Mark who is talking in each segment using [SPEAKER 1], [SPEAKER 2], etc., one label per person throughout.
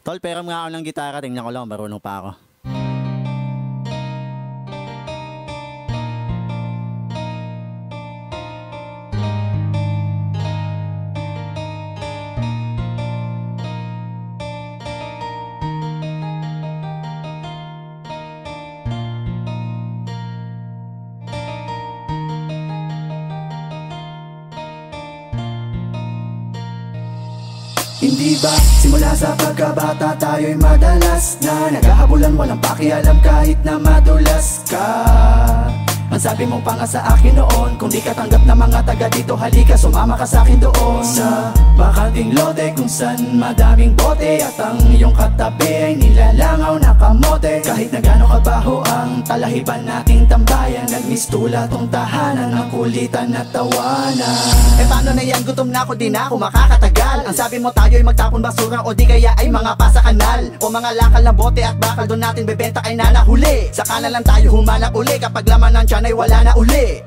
[SPEAKER 1] Tol, peram nga ako ng gitara. Tingnan ko lang, marunong pa ako.
[SPEAKER 2] Hindi ba simula sa pagkabata tayo'y madalas na naghahabulan, walang pakialam kahit na madulas ka. Ang sabi mo pa nga sa akin noon, kung di ka tanggap na mga taga dito, halika sumama ka sa akin doon sa bakanting lote kung saan madaming bote, at ang iyong katabi ay nilalangaw na kamote. Kahit na gano'ng kabaho ang talahiban nating tambayan, nagmistula tong tahanan ng kulitan at tawanan.
[SPEAKER 1] Eh paano na yan, gutom na ako, di na ako makakatagal. Ang sabi mo tayo'y magtapon basura o di kaya ay mga pasa kanal, o mga lakal ng bote at bakal doon natin bebenta kay nanahuli. Saka na lang tayo humanap uli kapag laman ng tiyan ay wala na uli.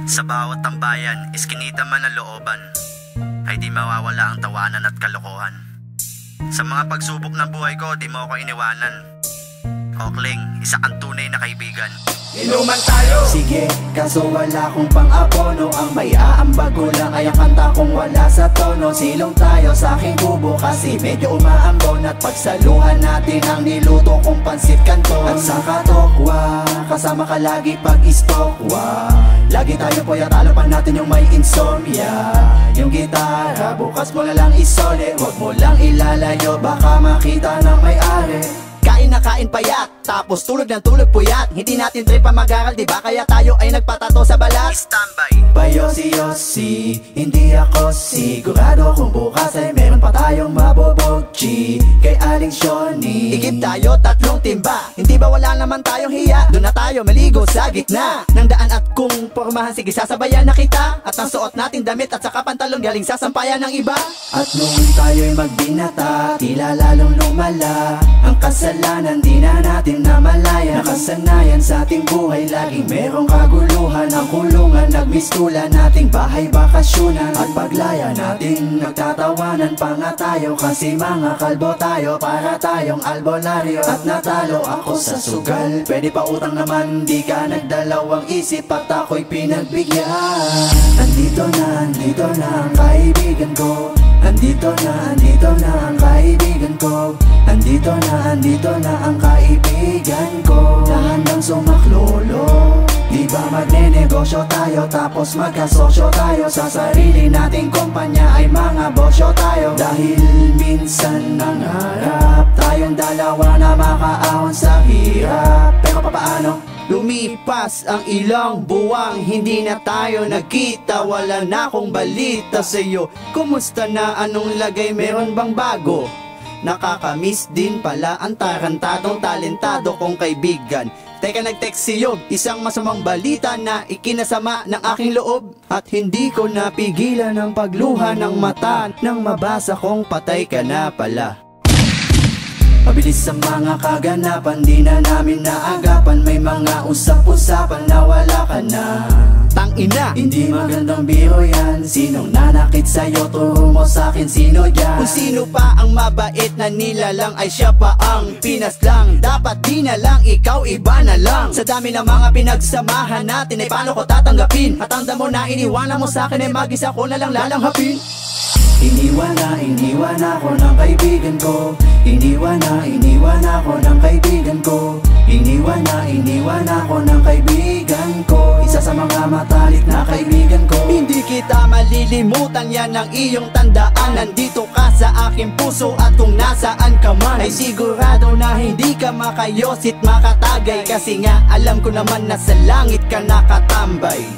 [SPEAKER 3] Sa bawat tambayan, iskinita man ang looban, ay di mawawala ang tawanan at kalokohan. Sa mga pagsubok ng buhay ko, di mo ako iniwanan. Okling, isa kang tunay na kaibigan.
[SPEAKER 2] Inuman tayo! Sige, kaso wala kong pang-abono. Ang may aambag ko lang ay ang kanta kong wala sa tono. Silong tayo sa aking kubo kasi medyo umaambon, at pagsaluhan natin ang niluto kong pansit kanton. At sa katokwa, kasama ka lagi pag-istokwa. Lagi tayo po'y at alapan natin yung may insomnia. Yung gitara, bukas mo na lang isole. Huwag mo lang ilalayo, baka makita ng may-ari.
[SPEAKER 1] Kain na kain payat, tapos tulog ng tulog puyat. Hindi natin trip pa mag-aral, diba? Kaya tayo ay nagpatato sa balat.
[SPEAKER 3] Standby!
[SPEAKER 2] Payosi-yosi, hindi ako sigurado kung bukas ay meron pa tayong mabobogchi kay Aling Shoni.
[SPEAKER 1] Igib tayo, tatlong timba. Hindi ba wala naman tayong hiya? Doon na tayo maligo sa gitna ng daan, at kung pormahan, sige sasabayan na kita. At ang suot nating damit at saka pantalon galing sa sampayan ng iba.
[SPEAKER 2] At nung tayo'y magbinata, tila lalong lumala ang kasalanan, di na natin namalayan. Nakasanayan sa ating buhay, laging merong kaguluhan. Ang kulungan, nagmistula nating bahay bakasyunan. At paglaya natin, nagtatawanan pa nga tayo kasi mga kalbo tayo, para tayong albularyo. At natalo ako sa sugal, pwede pa utang naman, di ka nagdalawang isip at ako'y pinagbigyan. Andito na ang kaibigan ko. Andito na ang kaibigan ko. Andito na ang kaibigan ko, na handang sumaklolo. Di ba magnenegosyo tayo tapos magkasosyo tayo? Sa sarili nating kumpanya ay mga bosyo tayo. Dahil minsan nangarap tayong dalawa na makaahon sa hirap. Pero papaano?
[SPEAKER 1] Lumipas ang ilang buwang, hindi na tayo nagkita. Wala na akong balita sa'yo. Kumusta na, anong lagay, meron bang bago? Nakakamiss din pala ang tarantadong talentado kong kaibigan. Teka, nag-text siyo, isang masamang balita na ikinasama ng aking loob. At hindi ko napigilan ang pagluha ng mata nang mabasa kong patay ka na pala.
[SPEAKER 2] Mabilis sa mga kaganapan, di na namin naagapan. May mga usap-usapan na wala ka na.
[SPEAKER 1] Tangina,
[SPEAKER 2] hindi magandang biro yan. Sinong nanakit sa'yo, turo mo sa'kin sino yan.
[SPEAKER 1] Kung sino pa ang mabait na nilalang ay siya pa ang pinaslang. Dapat di na lang, ikaw iba na lang. Sa dami ng mga pinagsamahan natin ay paano ko tatanggapin? At ang damo na iniwanan mo sa'kin ay mag-isa ko na lang lalanghapin.
[SPEAKER 2] Iniwan ako ng kaibigan ko. Iniwan ako ng kaibigan ko. Iniwan ako ng kaibigan ko. Isa sa mga matalik na kaibigan ko.
[SPEAKER 1] Hindi kita malilimutan, yan ang iyong tandaan. Nandito ka sa aking puso, at kung nasaan ka man ay sigurado na hindi ka makayosit makatagay. Kasi nga alam ko naman na sa langit ka nakatambay.